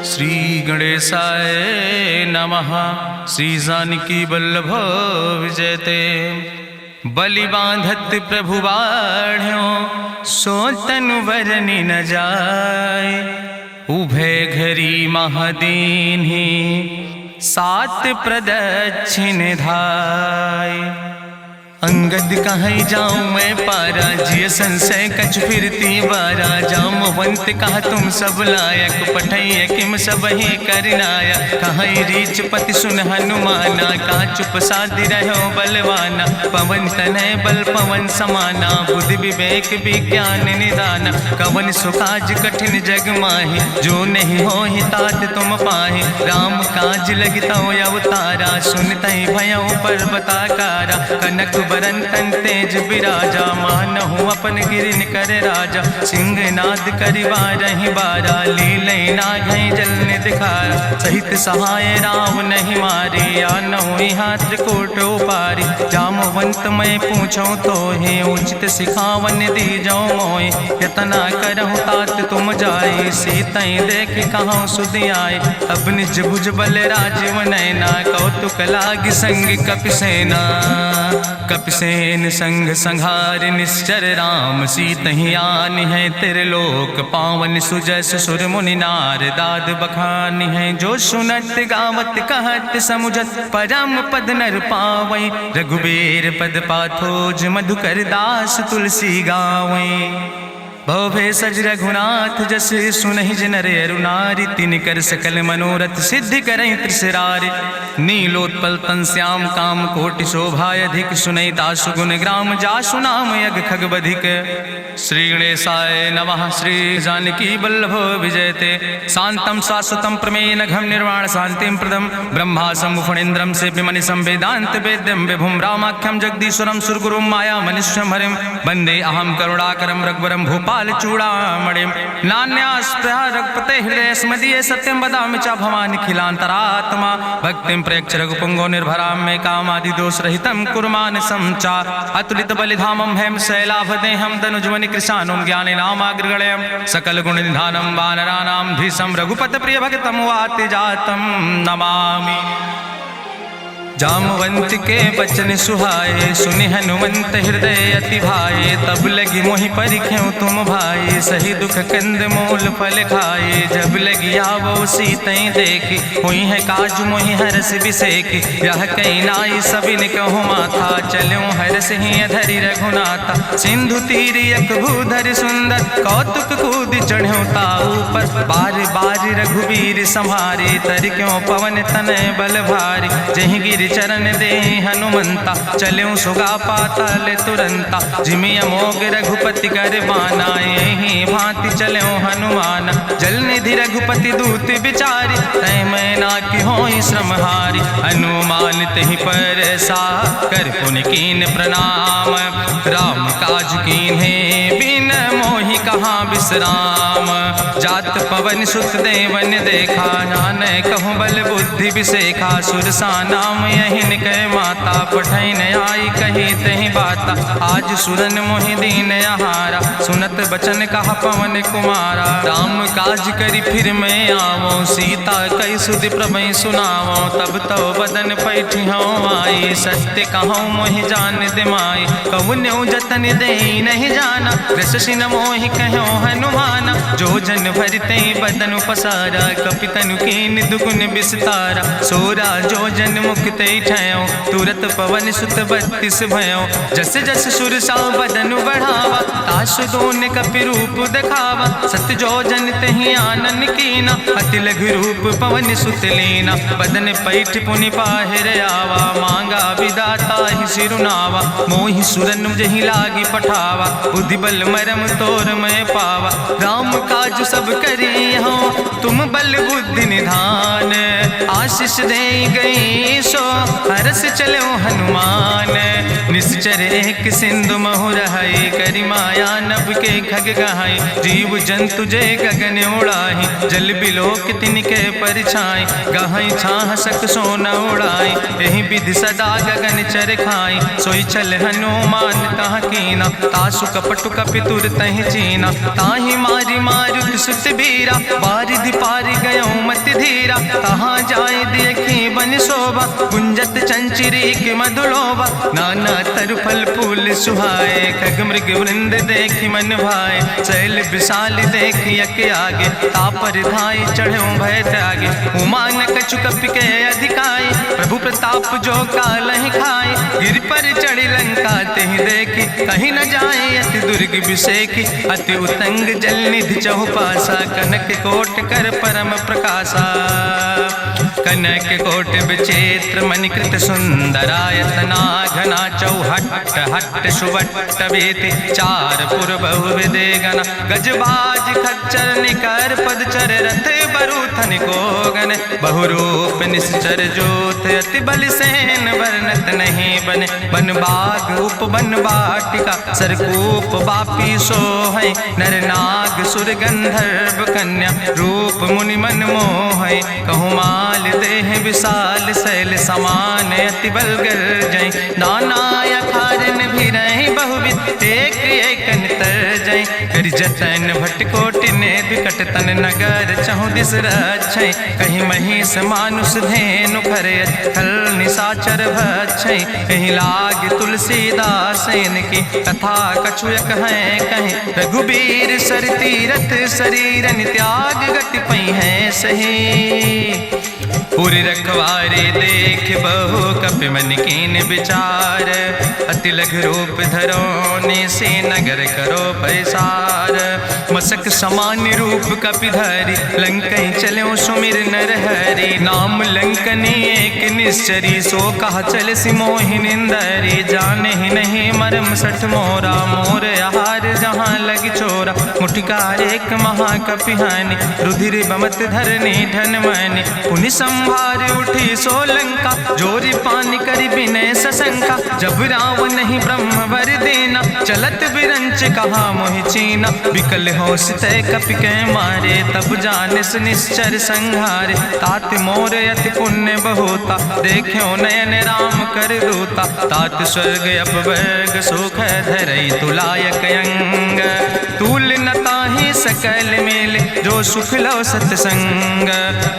श्री गणेशाय नमः। श्री जानकी वल्लभ विजयते। बलि बांधत प्रभु बाढ़ो सो तनु बरनि न जाय। उभय घरी महादीन्हि सात प्रदक्षिण धाय। अंगद कहीं जाऊं मैं पारा जिय संशय कछ फिरती बारा। जामवंत कहा तुम सब लायक पठैय किम सब ही करनाया। कहीं रीच पति सुन हनुमाना कहा चुप साधि रहो बलवाना। पवन तनय बल पवन समाना बुद्धि विवेक विज्ञान निदाना। कवन सुकाज कठिन जग माहि जो नहीं हो ही तात तुम पाहि। राम काज लगता अवतारा सुनतहि भयो पर्वताकारा। कनक बरन तन तेज बिराजा मानहु अपन गिरिन कर राजा। सिंह नाद करिवा रही बारा लीले नागई जल दिखारा। सहित सहाय राम नहीं मारे आनहु हाथ कोट पारी। जामवंत मैं पूछो तो हे उचित सिखावन दी जाओ मोय। यतना करहु तात तुम जाए सीतई देख कहूँ सुध आए। अब निज भुज बल राजीव नैना कौतुक लाग संग कपिसेना। कपिसेन संग संहार निश्चर राम सीतहि आनि है त्रिलोक पावन। सुजस सुर मुनि नार दाद बखानि है। जो सुनत गावत कहत समुझत परम पद नर पावै। रघुबीर पद पाथोज मधुकर दास तुलसी गावै। भवे सज रघुनाथ जस सुनहि जिनर अरुनारि। तिनकर सकल मनोरथ सिद्धि करहि त्रिसरारि। नीलोत्पल तन श्याम काम कोटि शोभाय अधिक। सुनहि दासु गुण ग्राम जासु नाम यज्ञ खग बधिक। श्री गणेशाय नमः। श्री जानकी वल्लभ विजयते। शांतम शाश्वतम प्रमेय नघम निर्वाण शांतिम प्रदम। ब्रह्मा शंभु फणीन्द्रम सेव्यमणि संवेदांत वेद्यम विभुम रामाख्यम जगदीश्वरम सुरगुरुम माया मनुष्यम हरिम। वंदे अहम करुणाकरम रघुवरम भूपाल चूड़ामणिम। नान्यास्पृहा रघुपते हृदय स्मदीये सत्यम वदामि च भवानि खिलांतरात्मा। भक्तिम प्रयच्छ रघुपुंगो निर्भराम मे कामादि दोष रहितम कुर्मान समचा। अतुलित बलिधामम हेम शैलाभदेहम दनुजवनि कृशानुम ज्ञाने नामाग्रगणयम। सकल गुण निधानम वानराणाम धीसम रघुपत प्रिय भक्तम वाति जातम नमामि। जामवंत के बचन सुहाए सुनि हनुमंत हृदय अति भाए। तब लगी मोहि परिख्यों तुम भाई सही दुख कंद मूल फल खाए। जब लगी आवो सीतई देखी हुई है काज मोहि हरस बिसेखी। यह कई नाई सबिन कहु माथा चलूं हरस ही अधरि रघुनाथा। सिंधु तीर यक भूधर सुंदर कौतुक कूद चढ़्यो ताऊ पर। बार बार रघुबीर संहारे तर क्यों पवन तनय बल भारी। जहि गिर चरण दे हनुमंता चल्यों सुगा पाताल तुरंता। जिमि अमोघ रघुपति कर बाना यही भांति चल्यों हनुमान। जल निधि रघुपति दूत बिचारी तय मैं ना कि होई श्रमहारी। हनुमान तहि पर सा कर पुनि कीन प्रणाम। राम काज कीन्हे बिन मोहि कहाँ विश्राम। जात पवन सुत देवन देखा नानय कहूँ बल बुद्धि विसेखा। सुरसा नाम यहिन कह माता पठैन आई कही तहि बाता। आज सुरन मोहि दीन आहारा सुनत बचन कहा पवन कुमारा। राम काज करी फिर मैं आवो सीता कई सुधि प्रभु सुनावो। तब तो बदन पैठी हूँ आई सत्य कहूँ मोहि जान दिमाई। कहुन्यु जतन दे नहीं जाना रससिन मोहि कहो हनुमाना। जो जन भरते बदन पसारा कपितनु कीन दुगुन विस्तारा। सोरा जो जन मुक्ते ठयो तुरत पवन सुत 32 भयो। जस जस सुरसा बदन बढ़ावा तासु दोन कपि रूप दिखावा। सत जो जन तहि आनन कीना अति लघु रूप पवन सुत लीना। बदन पैठ पुनि पाहिर आवा मांगा विदाता ही सिरुनावा। मोहि सुरन जहि लागी पठावा बुद्धि बल मरम तोर मैं पावा। राम काज सब करी हो तुम बल बुद्धि निधान। आशीष दे गई सो हरस चलो हनुमान। निश्चर एक सिंधु महु रहाई करी माया नभ के खग गहाई। जीव जंतु जे गगन उड़ाही जल बिलोक तिनके परछाई। गहाई छाह सक सोना उड़ाई यही विधि सदा गगन चर खाई। सोई चल हनुमान तहाँ कीना तासु कपटु कपि तुर तहि चीना। ताहि मारी मारुत सुत बीरा बारिधि पारि गयो मत धीरा, कहाँ जाए देखी बन शोभा, गुंजत चंचरी के मधुलोभा, नाना तरु फल फूल सुहाए, खग मृग वृंद देखी मन भाए, शैल विशाल देखी यके आगे, तापर धाय चढ़ो भय त्यागे, उमान कछु कपि के अधिकाई, प्रभु प्रताप जो कालहि खाए, गिर पर चढ़ी लंका तेहि देखी, कहीं न जाए अति दुर्ग विषेखी, अति उतंग जल निधि चहुपासा, कनक कोट कर परम प्रकाशा, कनक कोट विचित्र मणिकृत सुंदरायतना, घना चौहट्ट हट्ट सुवट्ट वेति, चार पुर बहु विदे गण, गजबाज खच्चर निकर पदचर, रथ बरूथन को गण, बहुरूप निश्चर जोत, अति बल सेन वर्णत नहीं बने, बन बाग उप बन बाटिका, सरकूप बापी सोहै, नर नाग सुर गंधर्व कन्या, रूप मुनि मन मोहै, कहूँ माल देह विशाल शैल समान, अति बल गर्जै, नाना अखारन भी रही बहुविध, एक एक तर जय, कर जतन भटकोटि ने विकट तन नगर, चहु दिस रक्षै, कहीं महिष मानुष धेनु खरे, खल निशाचर भक्षै, कहीं लाग तुलसीदास इनकी, कथा कछुयक है कहीं, रघुबीर सर तीरथ शरीरन त्याग गति पई है सही, पूरी रखवारे देख बहु कपि मन कीन विचार, अति लघु रूप धरोने से नगर करो पैसार, मसक समान रूप कपि धरि, लंकई चलो सुमिर नर हरि, नाम लंकनी एक निश्चरी, सो कहा चल सिमोहि निंदरी, जाने ही नहीं मरम सठ मोरा, मोर आहार जहाँ लग चोरा, मुठिकार एक महाकपि हानि, रुधिर बमत धरनी धन मनि, पुनि संभार उठी सोलंका, जोरी पानी करी विनय सशंका, जब रावण नहीं ब्रह्म वर देना, चलत बिरंच कहा मोहि चीना, विकल होश तय कपि के मारे, तब जानिस निश्चर संहारे, तात मोर अति पुण्य बहुता, देख्यो नयन राम कर दूता, तात स्वर्ग अपवर्ग सुख धरई तुलायक अंग, तूल न ताहि सकल मेल, जो सुख लो सत्संग,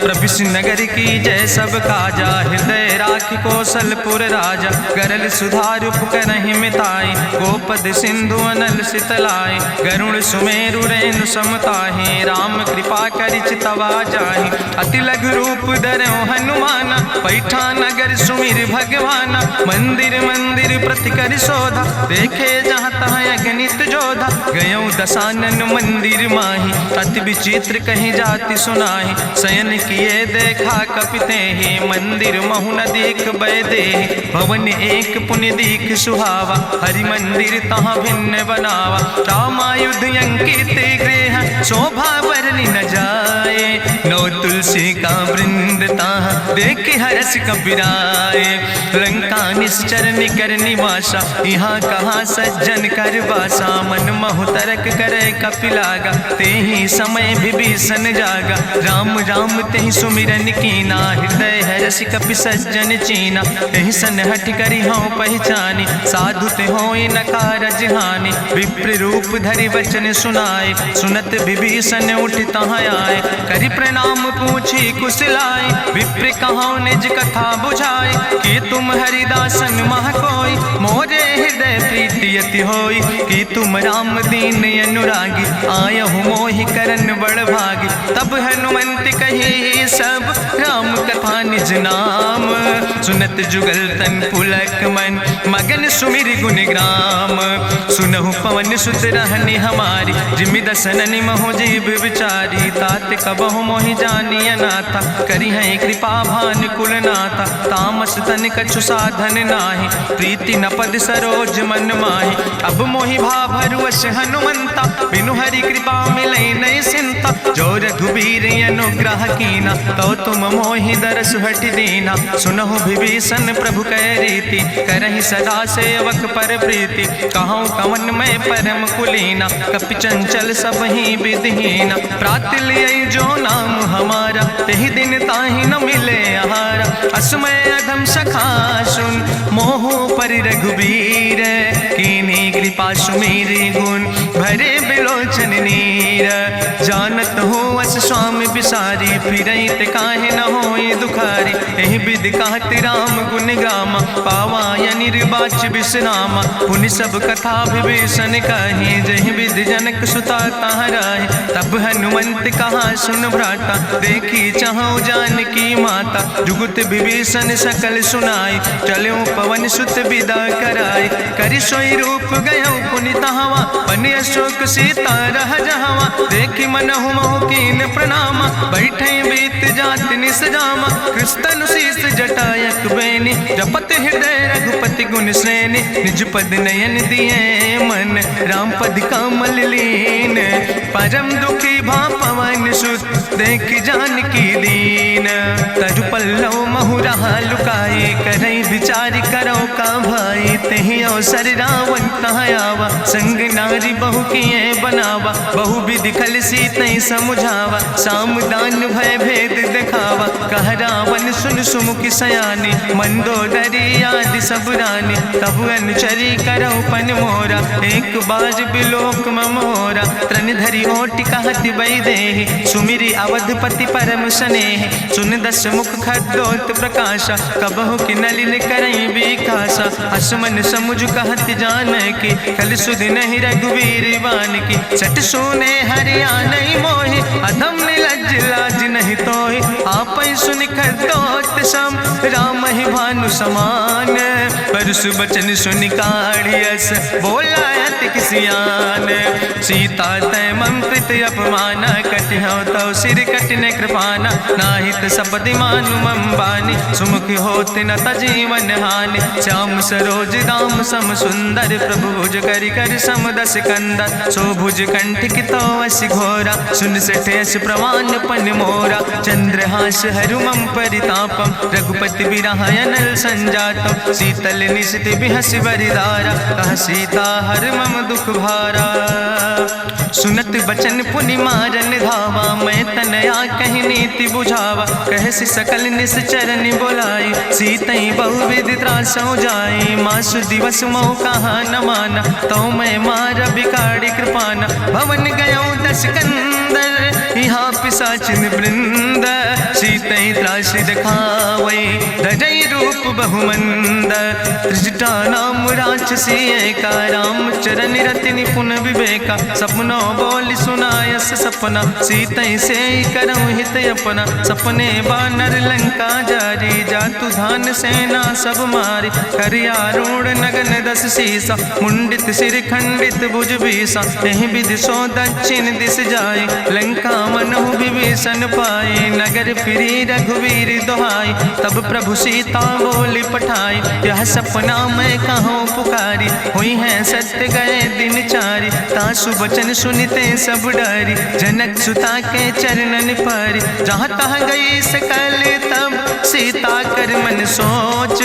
प्रभिस नगर की जय सब काजा, हृदय राखि कौशलपुर राजा, गरल सुधार उपकरहि मिताई, गोपद सिंधु अनल सितलाई, गरुड़ सुमेरु रेणु समताहि, राम कृपा करि चितवा जाहि, अति लघु रूप धरौ हनुमाना, पैठा नगर सुमिर भगवाना, मंदिर मंदिर प्रति कर शोधा, देखे जहाँ तहाँ अगणित जोधा, गयौ दशानन मंदिर माही, अति विचित्र कहीं जाति सुनाही, शयन किए देखा कपिते ही, मंदिर महु न देख बैदे, भवन एक पुण्य दीख सुहावा, हरि मंदिर तहाँ भिन्न बनावा, रामायुध अंकित गृह, शोभा बरली न जाए, नौ तुलसी का वृंद तहाँ देख हरस कपिराए, लंका निश्चर निकर निवासा, यहाँ कहाँ सज्जन कर बासा, मन महु तरक करे कपिलागा, ते ही समय विभीषण जागा, राम राम तेहि सुमिरन कीना, हृदय हरस कपि सज्जन चीना, तेहि सन हठ करी हूँ पहचानी, साधु ते होई न कारज हानि, विप्र रूप धरि वचन सुनाए, सुनत विभीषण उठ तहाँ आए, करि प्रणाम पूछी कुशलाए, विप्र कहाँ निज कथा बुझाए, कि तुम हरिदासन मह कोई, मोरे हृदय प्रीति अति होई, कि तुम राम दीन अनुरागी, आयहु मोहि करन बड़ भागी, तब हनुमंत कही सब राम कथा निज नाम, सुनत जुगल तन पुलक मन, मगन सुमिर गुण ग्राम, सुनहु पवन सुत रहनी हमारी, जिमि दसननि महु जीव विचारी, तात कबहु मोहि जानी अनाथा, करी है कृपा भान कुल नाथा, तामस तन कछु साधन नाही, प्रीति न पद सरोज मन माही, अब मोहि भाभरुवश हनुमंता, बिनु हरि कृपा मिलै नहीं सिंता, जो रघुबीर अनुग्रह कीना, तो तुम मोहि दरस हट दीना, सुनहु विभीषण प्रभु कै रीति, करहि सदा सेवक पर प्रीति, कहूँ कवन में परम कुलीना, कपि चंचल सब ही विधिहीना, प्रात लिय जो नाम हमारा, तेहि दिन ताहि न मिले आहारा, असमय अधम सखा सुन, मोहु पर रघुबीर, कीन्ही कृपा सुमेरि गुण, भरे बिलोचन नीर, जानत हो अस स्वामी बिसारी, फिरई ते काहे न होई दुखारी। एहि विधि कहत राम गुण गामा, पावा निर्बाच विश्रामा। पुनि सब कथा विभीषण कही, जहि विधि जनक सुता कहाँ रहे। तब हनुमंत कहा सुन भ्राता, देखी चाहूँ जानकी माता। जुगुत विभीषण सकल सुनाई, चलो पवन सुत विदा कराई। करि सोई रूप गयो पुनि तहवा, बन अशोक सीता रह जहवा। देखी मनहु महु कीन प्रणामा, बैठे बीत जात निस जामा। कृष्ण शीस जटायक बेनी, जपत हृदय रघुपति गुण श्रेणी। निज पद नयन दिए मन, राम पद कमल लीन। परम दुखी भा पवन सुत, देख जानकी दीन। तरु पल्लव महु रहा लुकाई, करई विचार करो का भाई। तेहि अवसर रावण तहाँ आवा, संग नारी बहु किए बनावा। बहु विधि खल सीतै समुझावा, साम दान भय भेद दिखावा। कह रावण सुन सुमुखी सयानी, मंदोदरी आदि सब रानी। तब अनुचरी करो पन मोरा, एक बार बिलोक ममोरा। त्रन धरि ओटि कहत बई देहि, सुमिरी अवधपति परम स्नेह। सुन दस मुख खद्योत प्रकाशा, कबहु कि नलिन करई बिकासा। असमन समुझ कहत जानकी, कल सुध नहीं रघुवीर बान की। सट सुने हरियाणई मोहि, अधम निलज्ज लाज नहीं तोहि। आपै सुनि खद्योत सम, राम ही भानु समान। परसु बचन सुनि काढ़ियस, बोला अति किसियान। सीता तै मम कृत अपमाना, कटिहौ तौ सिर कटिन कृपाना। नाहित सपदि मानु मम बानी, सुमुख होत न तजीवन हानि। श्याम सरोज दाम सम सुंदर, प्रभु भुज करि कर सम दस कंदर। सो भुज कंठ कितो अस घोरा, सुन सठेस प्रमाण पन मोरा। चंद्रहास हरु मम परितापम, रघुपति बिरहायनल संजातम। शीतल निशित बिहस बरिदारा, कह सीता हर मम दुख भारा। सुनत बचन पुनि मारन धावा, मैं तनया कहि नीति बुझावा। कहसि सकल निश्चरन बोलाई, सीतई बहुविधि त्रासौ जाई। मासु दिवस मोह कहा न माना, तो मैं मार बिकाड़ी कृपाना। भवन गयो दस कंदर, यहाँ पिशाचिन वृंद। सीतई त्रास दिखावई, धजई रूप बहुमंद। त्रिजटा नाम राक्षसी एका, राम चरण रति निपुण विवेका। सपनो बोल सुनायस सपना, सीतई से करऊँ हित अपना। सपने बानर लंका जारी, जातु धान सेना सब मारी। करियारूढ़ नगन दस सीसा, मुंडित सिर खंडित भुज बीसा। एहि विधि सो दक्षिण दिस जाय, लंका मनहु विभीषण पाए। नगर फिरी रघुवीर दोहाई, तब प्रभु सीता बोली पठाई। यह सपना मैं कहूँ पुकारी, हुई है सत्य गए दिन चारी। तासु बचन सुनते सब डरी, जनक सुता के चरणन पर। जहाँ तहाँ गई सकल तब, सीता कर मन सोच।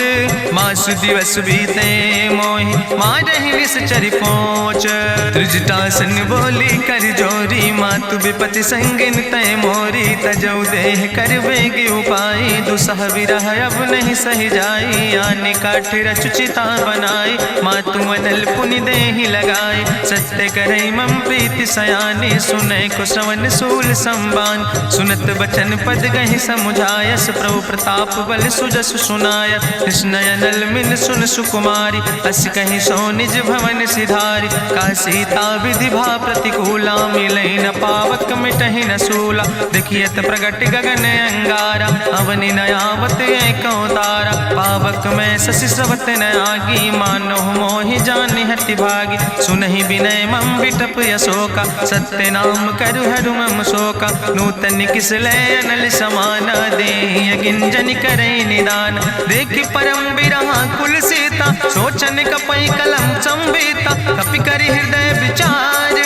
मासु दिवस बीते मोहि, मारहि निश्चर पहुँच। त्रिजटासन बोली कर जोरी, मातु विपति संगिन तय मोरी। तजौ देह कर बेगी उपाय, दुसह विरह अब नहीं सही जाई। आने काठ रचुचिता बनाई, मातु मनल पुनि देहि लगाई। सत्य करई मम प्रीति सयानी, सुनै को श्रवण सूल संबान। सुनत बचन पद गहि समुझायस, प्रभु प्रताप बल सुजस सुनाय। कृष्णयनल मिन सुन सुकुमारी, अस कहि सो निज भवन सिधारी। का सीता विधि भा प्रतिकूला, मिलै न पावक मिटहि न सूला। देखियत प्रगट गगन अंगारा, अवनि नयावत एको तारा। पावक में शशि स्रवत न आगी, मानो मोहि जानि हति भागी। सुनहि विनय मम विटप यशोका, सत्य नाम करु हरु मम शोका। नूतन किसले अनल समाना, देहि गिंजन करई निदान। देखि परम बिरहा कुल सीता, सोचन कपई कलम संवेता। कपि करि हृदय विचार,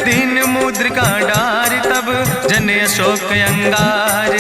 दीन मुद्रिका डार। तब जन अशोक अंगार,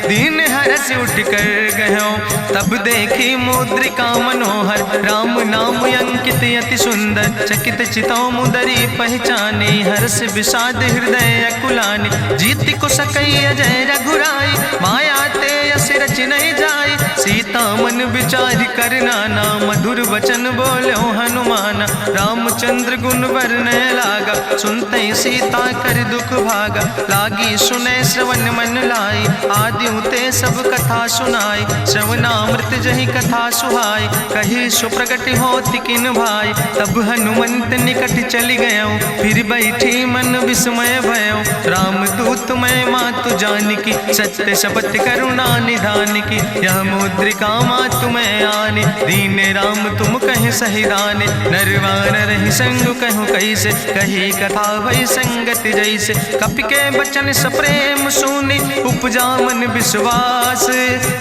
दीन हरस उठ कर गयो। तब देखी मुद्रिका मनोहर, राम नाम अंकित अति सुंदर। चकित चितौ मुदरी पहचानी, हर्ष विषाद हृदय अकुलानी। जीत को सकई अजय रघुराई, माया ते यस रच नहीं जाई। सीता मन विचार कर नाना, मधुर वचन बोलो हनुमाना। रामचंद्र गुण वरने लागा, सुनते सीता कर दुख भागा, लागी सुने श्रवण मन लाई, आदियों ते सब कथा सुनाई, श्रवणामृत जही कथा सुहाई, कही सुप्रगट होति किन भाई, तब हनुमंत निकट चली गयो, फिर बैठी मन विस्मय भयो, राम दूत मैं मातु जानकी, सत्य शपथ करुणा निधान की, यह मुद्रिका मातु मैं आने, दीन राम तुम कहे सही दाने, नरवान रही संग कहूँ कैसे, कही कथा भई संगति जैसे, कपि के बचन सप्रेम सुनी, उपजा मन विश्वास,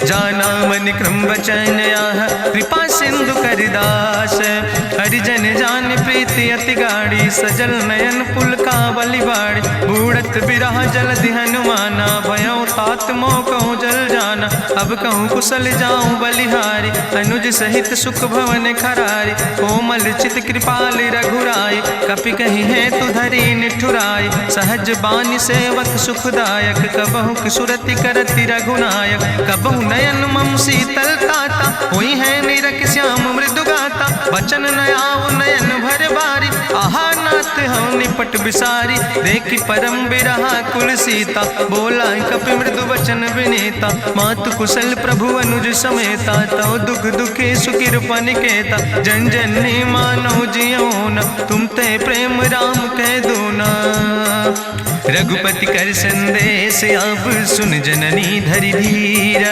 जाना मन क्रम वचन आह, कृपा सिंधु करिदास, हरिजन जान प्रीति अति गाड़ी, सजल नयन पुलकावली बाड़ी, बूढ़त बिरह जलधि हनुमाना, भयो तात मोह कहूँ जल जाना, अब कहूँ कुशल जाऊँ बलिहारी, अनुज सहित सुख भवन खरारी, कोमल चित कृपाल रघुराई, कपि कही है तु धरी निठुराई, सहज बानी सेवक सुखदायक, कबहु किशुरति करति रघुनायक, कबहु नयन मम शीतल ताता, हुई है निरख श्याम मृदु गाता, बचन नयाव नयन भर बारी, आहा नाथ हम निपट बिसारी, देखी परम बिरहा कुल सीता, बोला कपि मृदु वचन विनीता, मातु कुशल प्रभु अनुज समेता, तव दुख दुखी सुकृपा निकेता, जन जननी मानो जियो न, तुम ते प्रेम राम कह दो ना, रघुपति कर संदेश अब सुन जननी धरि धीर,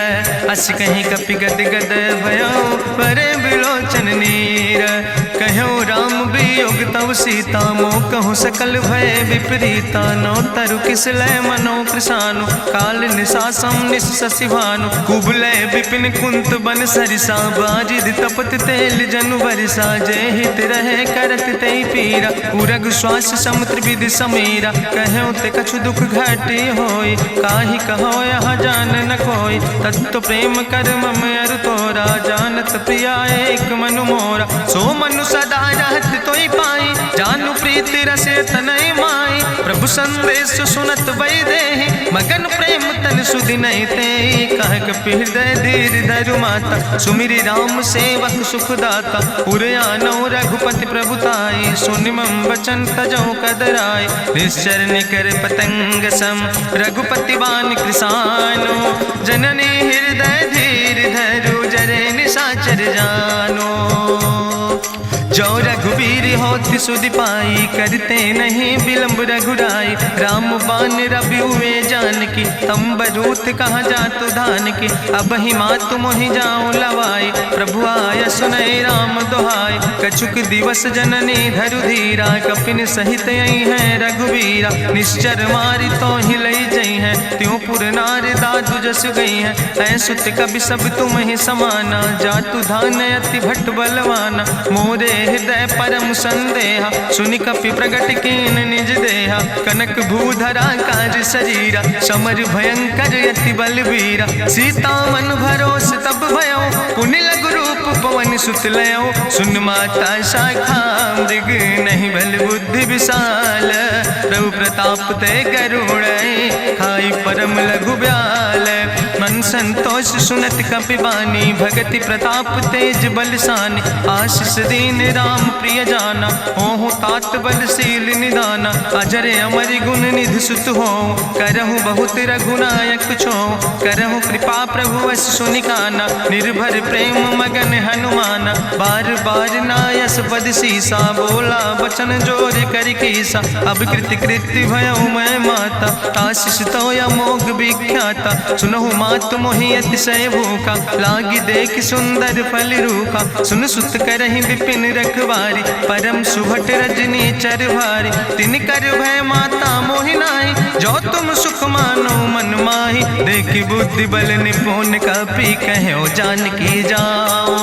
अस कहीं कपि गद गद भयो परे बिलोचन नीर, कहो राम वियोग तव सीता, मोह कहूँ सकल भय विपरीता, नौ तरु किस लय मनो कृशानु, काल निशासम निशि भानु, कुबलय विपिन कुंत बन सरिसा, बाजिद तपत तेल जनु बरिसा, जय हित रहे करत ते पीरा, उरग श्वास समुद्र विधि समीरा, कहो ते कछु दुख घटी होई, काहि कहो यहाँ जान न कोई, तत्व प्रेम कर मम अरु तोरा, जानत प्रिया एक मनु मोरा, सो मनु सदा रहत तोई पाई, जानु प्रीति रसे तनय माई, प्रभु संदेश सुनत वै देहि, मगन प्रेम तन सुधि नहीं ते, कह कपि हृदय धीर धरु माता, सुमिरि राम सेवक सुखदाता, उरयानो रघुपति प्रभुताई, सुनि मम वचन तजौ कदराई, निश्चर निकर पतंग सम, रघुपति बान कृसानो, जननी हृदय धीर धरु जरे निशाचर जानो, जो रघुवीर होति सुधि पाई, करते नहीं विलंब रघुराई, राम बान रवि हुए जानकी, तंबरूथ कहाँ जातु धान की, अब ही मातु मोहि जाऊँ लवाई, प्रभु आय सुनय राम दुहाई, कछुक दिवस जननी धरु धीरा, कपिन सहित यही है रघुवीरा, निश्चर मारी तो ही लई जई है, त्यों पुर नार दादु जस गई है, ऐसुत कभी सब तुम ही समाना, जातु धान अति भट्ट बलवाना, मोरे हृदय परम संदेहा, सुनि कपि प्रगट कीन निज देहा, कनक भूधरा काज शरीरा, समर भयंकर यति बलवीरा, सीता मन भरोस तब भयो, पुनि लघु रूप पवन सुत लयो, सुन माता शाखा मृग नहीं बल बुद्धि विशाल, प्रभु प्रताप ते गरुड़ खाई परम लघु ब्याल, मन संतोष सुनत कपि बानी, भगति प्रताप तेज बलसानी, आशीष दीन राम प्रिय जाना, ओहु तात बलशील निदाना, अजर अमर गुण निधि सुत हो, करहु बहुत रघुनायक छो, करहु कृपा प्रभु वश सुनिकाना, निर्भर प्रेम मगन हनुमाना, बार बार नायस पद सीसा, बोला बचन जोर कर कीसा, अब कृति कृति भयो मैं माता, आशीष तो अमोघ विख्याता, सुनहु मातु मोहि अतिशय भूखा, लागी देख सुंदर फल रूखा, सुन सुत करहि विपिन रखवारी, परम सुभट रजनी चर भारी, तिन कर भय माता मोहि नाहि, जो तुम सुख मानो मन माहि, देखि बुद्धि बल निपुण कपि कहो जानकी जाओ,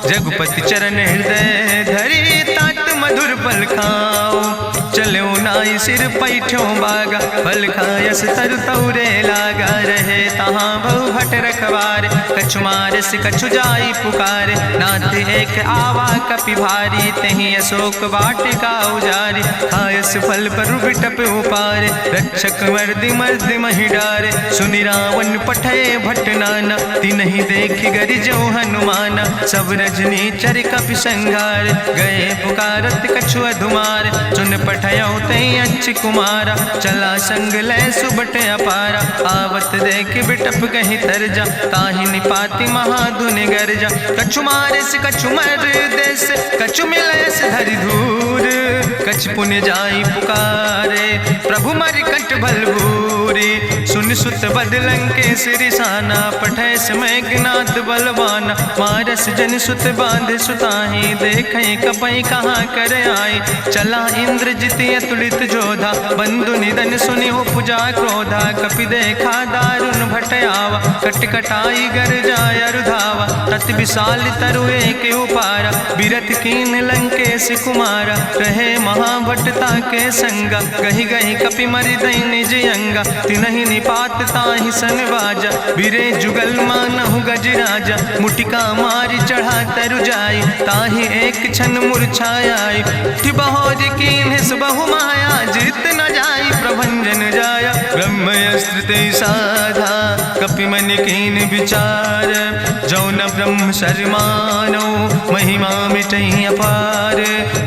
रघुपति चरण हृदय धरि तात मधुर फल खाओ, चलो नाई सिर पैठो बागा, फल खायस तरु तौरे लागा, रहे तहाँ बहु भट रखवारे। कछु मारस कछु जाई पुकारे, नाथ एक आवा कपि भारी। तहीं अशोक वाटिका उजारी, खायस फल पर बिटप उपारे। रक्षक मर्दि मर्दि महि डारे, सुनि रावण पठय भट नाना। तिन्हि देख गरिजो हनुमाना, सब रजनी चर कपि संघार। गए पुकारत कछु अधुमार, सुन पठयो तई अच्छ कुमारा। चला संग लै सुबट अपारा, आवत देख बिटप कहीं तरजा। ताहि निपाति महाधुनि गर्जा, कछु मारिस कछु मर देस। कछु मिलयस धरि धूर, कछ पुण्य जाई पुकारे। प्रभु मरि कंठ भल भूरी, सुन सुत बद लंकेश रिसाना। पठय समय ज्ञात बलवाना, मारस जन सुत बांध सुताहि। देखें कपई कहाँ कर आए, चला इंद्रजित अतुलित जोधा। बंधु निधन सुनि उपजा क्रोधा, कपि देखा दारुण भट आवा। कट कटाई गर जाय रुधावा, तत विशाल तरु एक उपारा। बिरथ कीन लंकेश कुमारा, रहे महाभटता के संगा। गहि गहि कपि मरि दई निज अंगा, तिन्हि निपात ताहि सन बाजा। बिरे जुगल मानहु गजराजा, मुटिका मारि चढ़ा तरु जाई। ताहि एक क्षण मूर्छाई, बहोज कीन्हिस बहु माया। जीत न जाई प्रभंजन जाया, ब्रह्मयस्त्र ते साधा। कपि मन कीन विचार, जौ न ब्रह्म शर्मानो। महिमा मिटई अपार,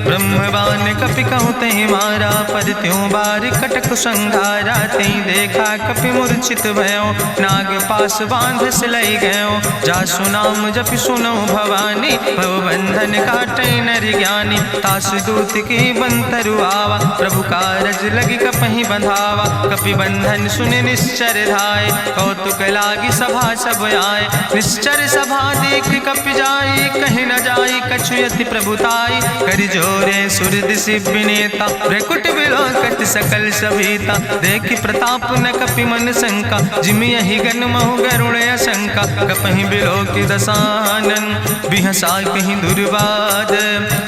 ब्रह्मवान कपि कहु तहि मारा। पर त्यों बार कटक संघारा, तई देखा कपि मूर्छित भयो। नाग पास बांध सिलई गयो, जासु नाम जपि सुनो भवानी। भव बंधन काटई नर ज्ञानी, तासु दूत की बंतरु आवा। प्रभु कारज लगी कपहि बंधावा, कपि बंधन सुनि निश्चर धाय। कौतुक लागी सभा सब आए, निश्चर सभा देख कपि जाई। कहीं न जाई कछु यति प्रभुताई, कर जोरे सुर दिसि विनेता। भ्रकुट विलोकत सकल सभीता, देखि प्रताप न कपि मन शंका। जिमि यहि गन महु गरुण शंका, कपहि बिलोकि दसानन। बिहसा कहीं दुर्वाद,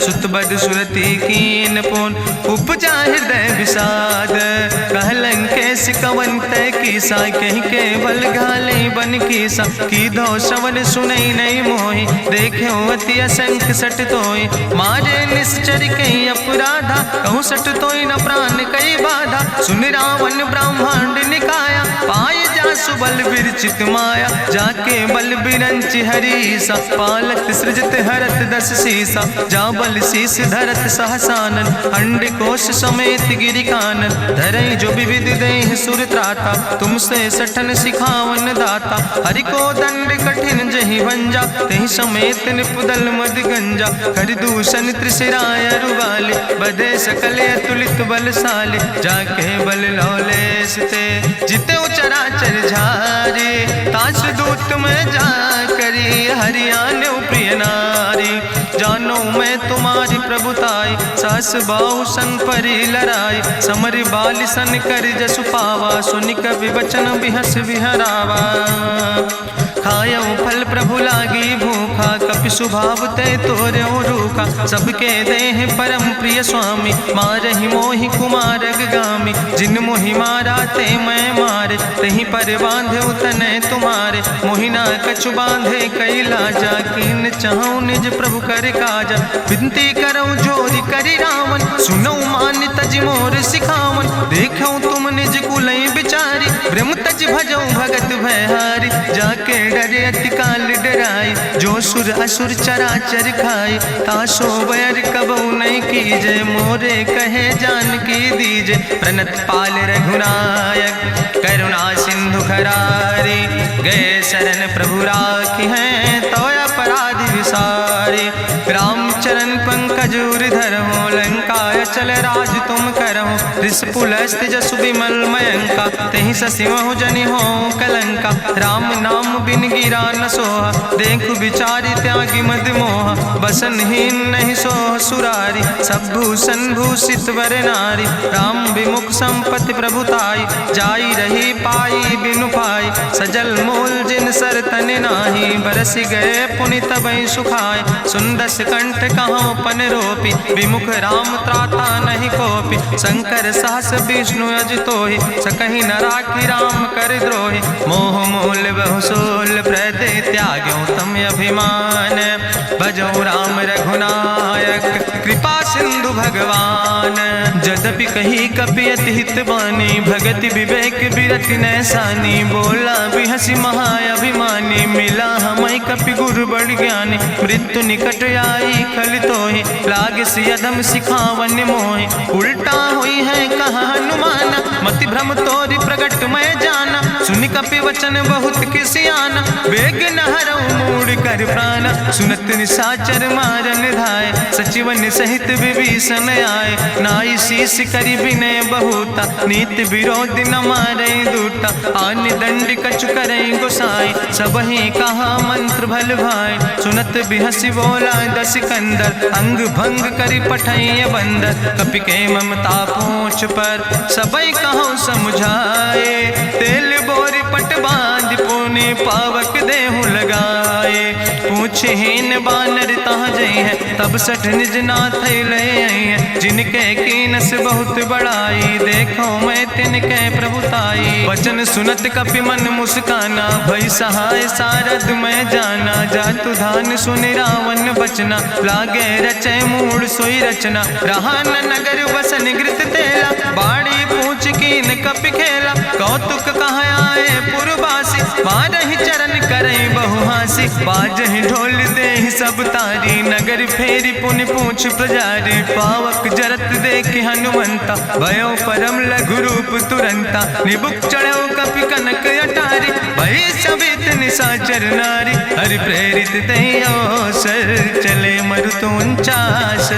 सुत बद सुरति कीन पुन। उपजा हृदय विषाद, कहलन कैस कवन तय कीसा। कहीं केवल घाले बन कीसा, की दो श्रवण सुनई नहीं मोहि। देखे अति असंख सट तोय, मारे निश्चर कहीं अपराधा। कहूँ सट तोय न प्राण कई बाधा, सुन रावण ब्रह्मांड निकाया। पाय जासु बल विरचित माया, जाके बल बिरंचि हरीसा। पालत सृजत हरत दस सीसा, जा बल शीस धरत सहसानन। अंड कोश समेत गिरि कानन, धरई जो विविध देह सुर त्राता। तुमसे सठन सिखावन दाता, हरि को दंड कठिन जहि भंजा। तहि समेत निपुदल मद गंजा, कर दूषण त्रिशिराय रुवाले। बधे सकल अतुलित बलशाले, जाके बल लौलेस ते। जिते चराचर झारे, तास दूत में जा करी। हरियाणा प्रिय नारी, जानो मैं तुम्हारी प्रभुताई। सास बाहु सन परी लड़ाई, समर बाल सन कर जसु पावा। सुनि कवि वचन बिहस विहरावा, खायो फल प्रभु लागी भूखा। कपि स्वभाव ते तोर्यो रूखा, सबके देह परम प्रिय स्वामी। मारहि मोहि कुमार गामी, जिन मोहि मारा ते मैं मारे। तहीं पर बांधे तने तुम्हारे, मोहिना कछु बांधे कई लाजा। कीन चाहूं निज प्रभु कर काजा, विनती करऊं जोरी करी रावण। सुनऊ मान तज मोर सिखावन, देखऊं तुम निज कुलई बिचारी। ब्रह्म तज भजऊं भगत भयहारी, जाके डरे अति काल डराई। जो सुर असुर चराचर खाई, तासो बैर कबऊ नहीं कीजे। मोरे कहे जान की दीजे, प्रणत पाल रघुनायक। करुणा सिंधु खरारी, गए शरण प्रभु राखी हैं। तो अपराध विसारी, रामचरण पंकज उर धरहु। लंकाय चल राज तुम करहु, रिसपुलस्त जसु विमल मयंका। तहि ससिमहु जनि हो कलंका, राम नाम बिन गिरा न सोहा। देखु विचारि त्यागी मद मोहा, बसनहीन नहीं सोह सुरारी। सब भूषण भूषित वर नारी, राम विमुख संपत्ति प्रभुताई। जाई रही पाई बिनु पाई, सजल मूल जिन सर तन नाही। बरस गए पुनि तबहि सुखाए। सुंदस कंठ कहाँ पन रोपी, विमुख राम त्राता नहीं कोपी। शंकर सहस विष्णु अजितोहि, सकहि न राखी राम कर द्रोहि। मोह मूल बहुसूल प्रदे त्याग्यो तम अभिमान। भजो राम रघुनायक कृपा सिंधु भगवान। यद्यपि कही कपि अति हित बानी, भगति विवेक बिरति नैसानी। बोला बिहसि महाअभिमानी, मिला हमै कपि गुरु बड़ ज्ञानी। मृत्यु निकट आई खल तोहि, लागे सियदम सिखावन मोहि। उल्टा हुई है कहा हनुमाना, मति भ्रम तोरि प्रगट मैं जाना। सुनि कपि वचन बहुत किसियाना, बेग न हरऊ मूढ़ कर प्राण। सुनत निशाचर मारन धाय, सचिवन सहित विभीषण आए। नाई शीस करि विनय बहुता, नीति विरोध न मारे दूता। आन दंड कछु करे गोसाई, सबहि कहा मंत्र भल भाई। सुनत बिहसि बोला दस कंदर, अंग भंग करि पठैय बंदर। कपि के ममता पूछ पर, सबई कहो समुझाए। तेल बोरी पट बांध पुनि पावक देहु लगाए। पूछहीन बानर तहाँ जई है, तब सठ निज नाथ ले आई है। जिनके कीनस बहुत बड़ाई, देखो मैं तिनके प्रभुताई। वचन सुनत कपि मन मुस्काना, भई सहाय सारद मैं जाना। जातु धान सुनि रावण बचना, लागे रचे मूढ़ सोई रचना। रहा न नगर बसन घृत तेला, बाड़ी पूछ कीन कपि खेला। कौतुक कहाँ आए पुरवासी, मारहि चरण करई बहु हासी। बाजहि ढोल देहि सब तारी, नगर फेरी पुनि पूछ प्रजारी। पावक जरत देख हनुमंता, भयो परम लघु रूप तुरंता। निबुक चढ़ो कपि कनक अटारी, भई सबित निशाचर नारी। हरि प्रेरित दई अवसर, चले मरुत 49।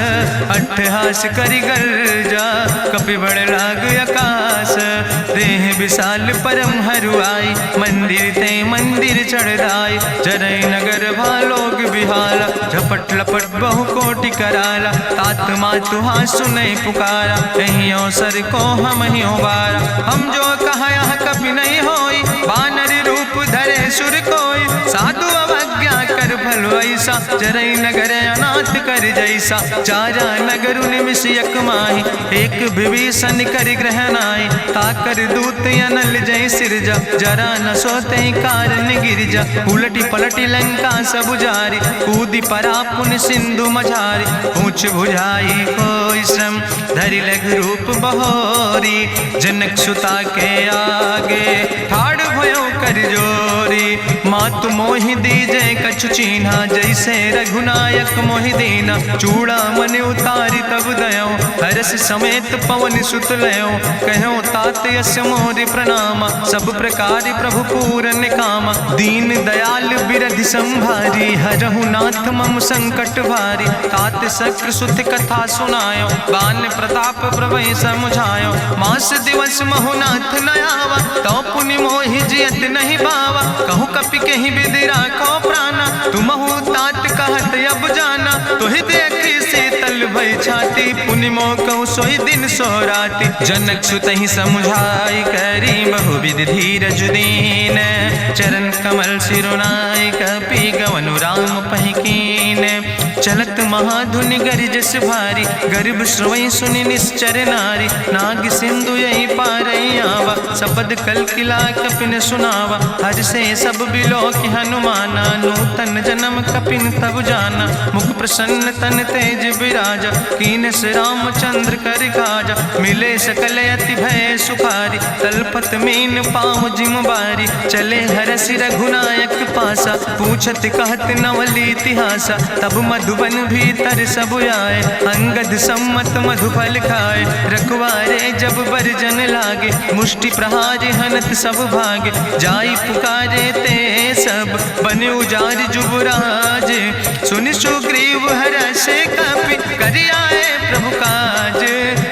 अट्ठहास करि गर्जा, कपि बड़ लाग आकाश। देह विशाल परम हरुआई, मंदिर ते मंदिर चढ़ाई। जरई नगर भालोग बिहाला, झपट लपट बहु कोटि कराला। तात मातु हाँ सुनै पुकारा, कहीं अवसर को हम ही उबारा। हम जो कहा यहाँ कभी नहीं होई, बानर रूप धरे सुर कोई। साधु अवज्ञा कर भल ऐसा, जरई नगर अनाथ कर जैसा। चारा नगर निमिष यक माही, एक विभीषण कर ग्रह नाई। ताकर दूत अनल जय सिरजा, जरा न सोते कारण गिरजा। उलटी पलटी लंका सब जारी, कूदी परा पुन सिंधु मझारी। पूछ बुझाई कोई श्रम, धरि लघु रूप बहोरी। जनक सुता के आगे, ठाड़ भयो कर जोरी। मातु मोहि दीजे कछु चीन्हा, जैसे रघुनायक मोहि दीना। चूड़ा मन उतारी तब दयो, हरस समेत पवन सुत लयो। कहो तात यस मोरि प्रणामा, सब प्रकार प्रभु पूरन कामा। दीन दयाल बिरधि संभारी, हरहु नाथ मम संकट भारी। तात शक्र सुत कथा सुनायो, बान प्रताप प्रभय समुझायो। मास दिवस महु नाथ न आवा, तो पुनि मोहि जियत नहीं बावा। कहूँ कपि कहीं विधि राखो प्राणा, तुमहु तात कहत अब जाना। तुहि देखी शीतल भई छाती, पुनि मोह कहूँ सोई दिन सो राति। जनक सुतहि समुझाई, करी बहुविधि धीरज दीन। चरण कमल सिरुनाई, कपि गवनु राम पहि कीन। चलत महाधुनि गरिजस भारी, गर्भ श्रोई सुनि निश्चर नारी। नाग सिंधु यही पारई आवा, सबद कल किला कपिन सुनावा। हर से सब बिलो कि हनुमाना, नूतन जन्म कपिन तब जाना। मुख प्रसन्न तन तेज विराजा, कीनस रामचंद्र कर काजा। मिले सकल अति भय सुखारी, तलपत मीन पाँव जिम बारी। चले हरसि रघुनायक पासा, पूछत कहत नवल इतिहासा। तब मधुबन भीतर सब आए, अंगद सम्मत मधुफल खाए। रखवारे जब बरजन लागे, मुष्टि प्रहारे हनत सब भागे। जाई पुकारे ते सब, बने उजार जुबराज। सुनि सुग्रीव हर्षे कपि, करि आए प्रभु काज।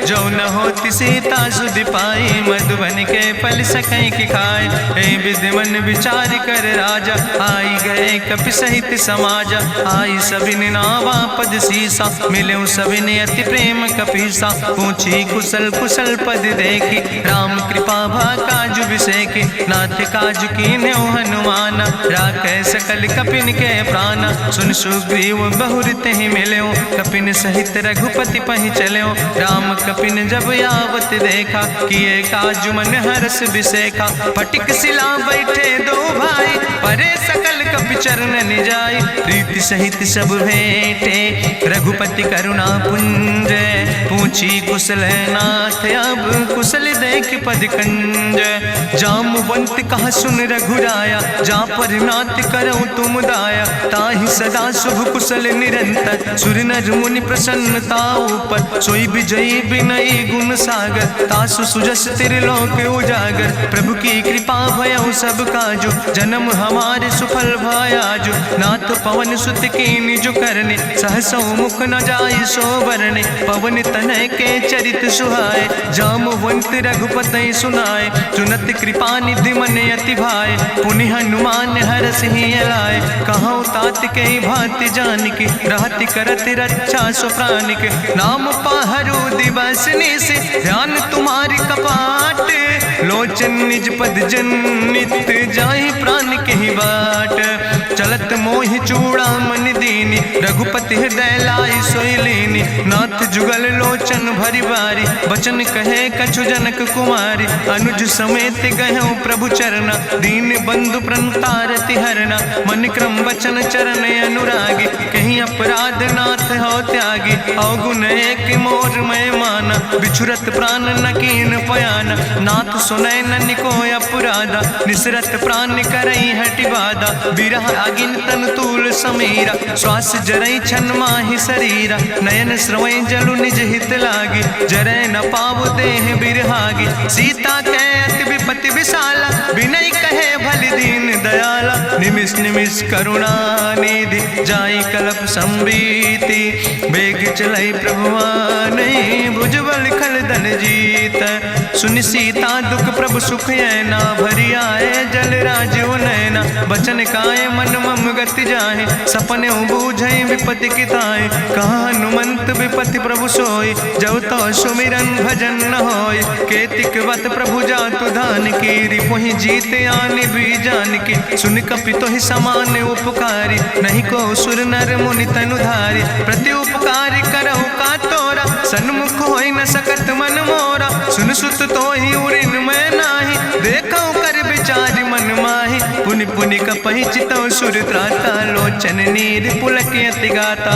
जो न होति सीता सुध पाई, मधुबन के फल सकैं की खाए। ए विधि मन विचार कर राजा, आई गए कपि सहित समाजा। आई सबिन नावा पद सीसा, मिले सबिन अति प्रेम कपीसा। पूछी कुशल कुशल पद देखी, राम कृपा भा काजु विसेखी। नाथ काजु कीन्हे हनुमान, राखै सकल कपिन के प्राण। सुन सुग्रीव बहुर तेहि मिल्यो, कपिन सहित रघुपति पहि चल्यो। राम कपिन जब आवत देखा, किए काजु मन हरस विसेखा। फटिक सिला बैठे दो भाई, परे सकल कपि चरण जाय। प्रीति सहित सब भेंटे, रघुपति करुणा पुंज। पूछी कुशल नाथ, अब कुशल देख पद कंज। जामवंत कहा सुन रघुराया, जा पर नाथ करऊं तुम दाया। ताहि सदा शुभ कुशल निरंतर, सुर नर मुनि प्रसन्नता ऊपर। सोई विजयी विनयी गुण सागर, तासु सुजस त्रिलोक उजागर। प्रभु की कृपा भयउ सब काजु, जन्म हमारे सुफल भयाजु। नाथ पवन सुत कीन्हि जो करने, सहसौ मुख न जाय सो बरने। पवन तनय के चरित सुहाए, जामवंत रघुपति सुनाए। चुनत कृपा निधि मन अति भाए, पुनि हनुमान हरषि लाए। कहौं तात के भांति जानकी, रहति करत रक्षा सो प्राणिक। नाम पाहरु दिवस निश, ध्यान तुम्हारी कपाट। लोचन निज पद जनित, जाहि प्राण के ही बाट। चलत मोहि चूड़ामणि दीनी, रघुपति हृदय लाई सोई लीनी। नाथ जुगल लोचन भरि बारी, बचन कहे कछु जनक कुमारी। अनुज समेत गहऊँ प्रभु चरना, दीन बंधु प्रणतारति हरना। मन क्रम वचन चरण अनुरागी, कहीं अपराध नाथ हो त्यागी। अवगुण एक मोर मैं माना, बिछुरत प्राण न कीन पयाना। नाथ सुनय ननि को अपराधा, निसरत प्राण करई हटि बाधा। बिरह अगिन तन तूल समीरा, श्वास जरई छन माहि शरीरा। नयन श्रवई जलु निज हित लागी, जरय न पाव देह बिरहागी। सीता के अति विपति विशाला, बिनय कहे भलि दीन दयाला। निमिष निमिष करुणा निधि, जाई कलप संबीति। बेग चलई प्रभुआनहि, भुजबल खल धन जीत। सुनि सीता दुख प्रभु सुख ऐना, भरि आए जल राजो नैना। बचन काए मन मम गति जाहे, सपने बूझई विपति किताए। कहा हनुमंत विपति प्रभु सोई, जब तो सुमिरन भजन न होय। केतिक वत प्रभु जातु धान की, रिपुहि जीत आने भी जान की। सुन कपि तोहि समान उपकारी, नहीं को सुर नर मुनि तनु धारी। प्रति उपकारी करहु का तोरा, सन्मुख होई न सकत मन मोरा। सुन सुत तोहि उरिन मैं नाही, देखौ कर विचार मन माहि। पुनि पुनि कपहि चितौ सुर त्राता, लोचन नीर पुलक अति गाता।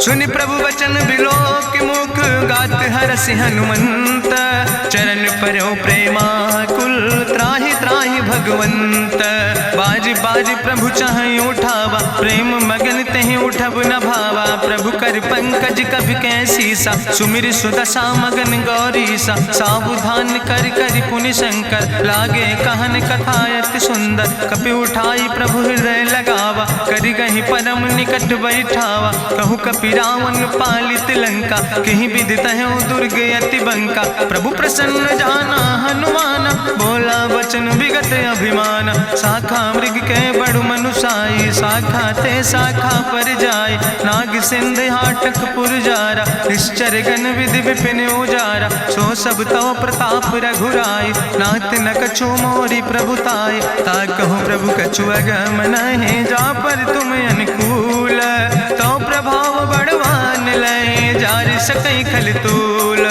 सुनि प्रभु वचन बिलोक मुख, गात हरषि हनुमंत। चरण परौ प्रेमाकुल, त्राहि त्राहि भगवंत। बाज बाज प्रभु चाहि उठावा, प्रेम मगन तेहि उठब न भावा। प्रभु कर पंकज कभि कैसीसा, सुमिर सुदशा मगन गौरीसा। सावधान कर कर पुनि शंकर, लागे कहन कथा अति सुंदर। कपि उठाई प्रभु हृदय लगावा, करि गहि परम निकट बैठावा। कहु कपि रावण पालित लंका, कहि विधि तहु दुर्ग अति बंका। प्रभु प्रसन्न जाना हनुमाना, बोला वचन विगत अभिमान। शाखा मृग के बड़ु मनुसाई, शाखा ते शाखा पर जाय। नाग सिंध हाटक पुरजारा, निश्चर गण विधि विपिन उजारा। सो सब तव प्रताप रघुराई, नाथ न कछु मोरी प्रभुताई। ताकहु प्रभु कछु अगम नहीं, जा पर तुम अनुकूल। तो प्रभाव बड़वान लय, जार सकई खल तूल।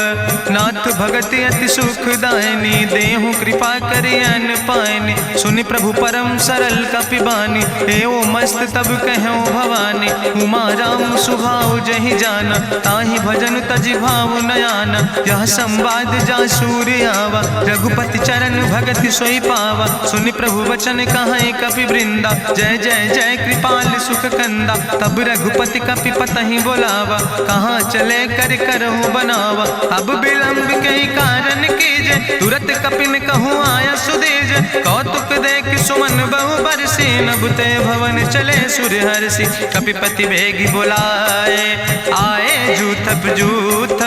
नाथ भगति अति सुखदायनी, देहु कृपा करि अन पायनि। सुनि प्रभु परम सरल कपिबानी, एवं मस्त तब कहूँ भवानी। उमा राम सुभाव जहि जाना, ताहि भजन तजि भाव नयाना। यह संवाद जा सूर्य आवा, रघुपति चरण भगति सोई पावा। सुनि प्रभु वचन कहाई कपि वृंदा, जय जय जय कृपाल सुख कंदा। तब रघुपति कपि पतहि बोलावा, कहाँ चले कर करहु बनावा। अब विलंब कई कारण कीजे, तुरत कपिन कहूँ आया सुदेज। कौतुक देख सुमन बहु बरसी, नभते भवन चले सूर्य हर्षि। कपिपति बेगी बुलाए, आए जूथ जूथ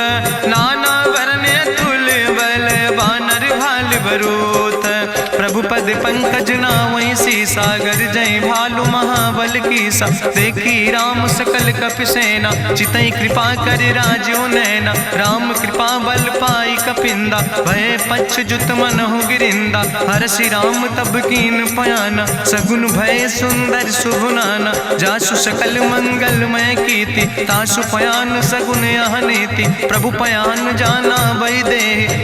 नाना वरने बरूथ। प्रभु पद पंकज नावै सी सागर जय भालु महाबल की सा। देखी राम सकल कपि सेना चितई कृपा कर राजो नैना। राम कृपा बल पाई कपिंदा भय पछ जुत मनहु गिरिंदा। हरषि राम तब कीन पयाना सगुन भय सुंदर शुभ नाना। जासु सकल मंगलमय कीर्ति तासु पयान सगुन यह नीति। प्रभु पयान जाना भई दे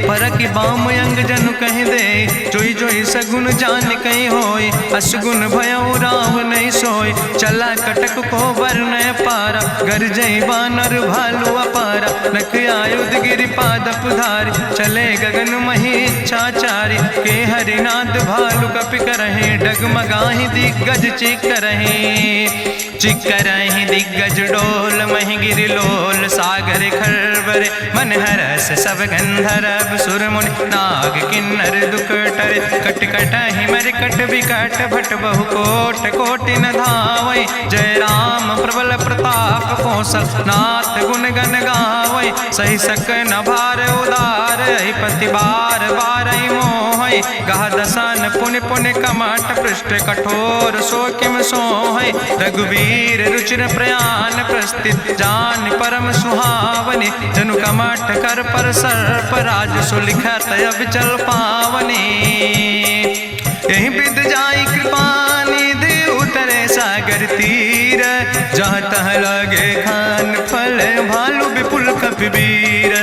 परखि बाम अंग जनु कह दे। जोई जोई सगुन जान कहीं होय असगुन भयो राम नहीं सोय। चला कटक को वर्ण पारा गरजई बानर भालू अपारा। नख आयुध गिरि पादप धारी चले गगन मही इच्छाचारी। के हरिनाद भालु कपि करहि डगमगाहि दिग्गज चिकरहि दिग्गज डोल महि गिरि लोल। सागर खरबरे मन हरस सब गंधर्व सुर मुनि नाग किन्नर दुख टरे। कट कटहि मरकट विकट भट बहु कोट कोटि न धावै। जय राम प्रबल प्रताप कौशल नाथ गुण गण गावै। सही सक न भार उदार पति बार बार मोहै। गह दसन पुनि पुनि कमठ पृष्ठ कठोर सो किम सोहै। रघुवीर रुचिर प्रयाण प्रस्थित जान परम सुहावनी। जनु कमठ कर पर सर्प राज सुलिखत अविचल पावनी। यही विद जाई कृपा निधि उतरे सागर तीर। जहाँ तह लगे खान फल भालू विपुल कपिवीर।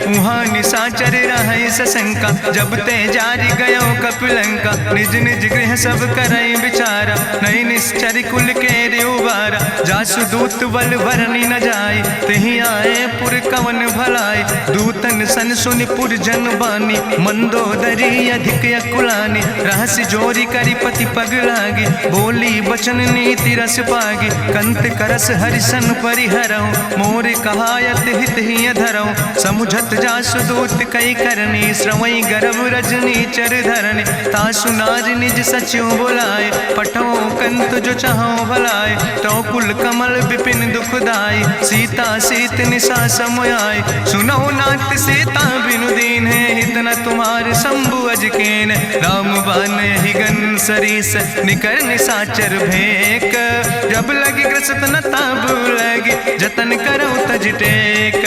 उहाँ निशाचर रहै सशंका जब ते जारी गयो कपिलंका। निज निज गृह सब करई विचारा नहीं निश्चर कुल के उबारा। जासु दूत बल भरनी न जाय तेहि आए पुर कवन भलाई। दूतन सन सुनि पुर जन बानी मंदोदरी अधिक अकुलानी। रहस्य जोरी करी पति पग लागी बोली बचन नीति रस पागी। कंत करस हरिसन परिहरऊँ मोर कहायत हित ही धरऊँ। समुझत जासु दूत कई करनी श्रवई गर्भ रजनी चर धरनी। तासु नाज निज सचिव बुलाए पठो कंत जो चाहो भलाए। तो कुल कमल विपिन दुखदाई सीता सीत निशा समयाय। सुनो नाथ सीता बिनु दीन है हित न तुम्हार शंभु अजकेन। राम बान ही गन सरीस निकर निशाचर भेक। जब लगी ग्रसत न तब लगी जतन करो तज टेक।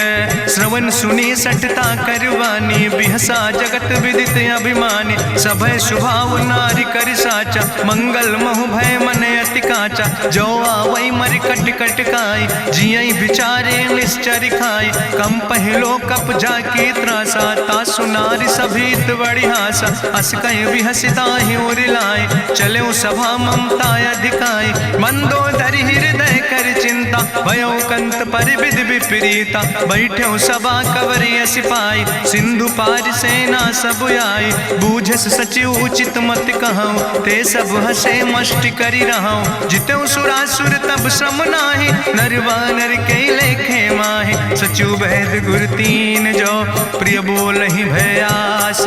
श्रवण सुनी सटता करवानी बिहसा जगत विदित अभिमानी। सभय स्वभाव नारी कर साचा मंगल महु भय मन अति काचा। जो आवै मर कट कट काई जियई बिचारे निश्चर खाई। कम पहलो कप जाकी त्रासा तासु नारी सभीत बड़ी हासा। अस कहीं बिहसिता ही उरिलाए चले सभा ममता अधिकाई। मंदोदरी हृदय कर चिंता भयो कंत पर विधि विपरीता। बैठो सभा कवरिय सिपाही सिंधु पार सेना सब आई। बूझस सचिव उचित मत कहूँ ते सब हसे मष्ट करी रहूँ। जितऊ सुरासुर तब श्रम नाही नर वानर के लेखे माहि। सचिव वैद गुर तीन जो प्रिय बोल ही भयास।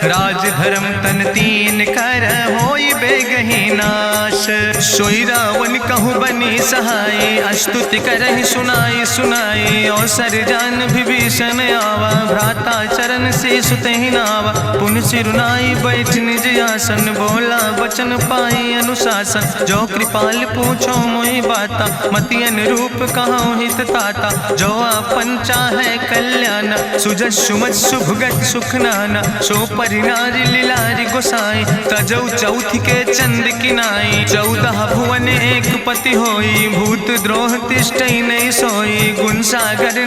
राज धर्म तन तीन कर होई बेगही नाश। सोई रावण कहूँ बनी सहाय अस्तुति करहि सुनाई सुनाई। अवसर जान विभीषण आवा भ्राता चरण से सुतहि नावा। पुन सिरुनाई बैठ निज आसन बोला वचन पाई अनुशासन। जो कृपाल पूछो मोहि बाता मति अनुरूप कहूँ हित ताता। जो आपन चाहे कल्याण सुजस सुमत शुभगत सुख नाना। सो परिनारी लीलारी गोसाई तजौ चौथ के चंद किनाई। 14 भुवन एक पति होई भूत द्रोह तिष्ठई नहीं सोई। गुण सागर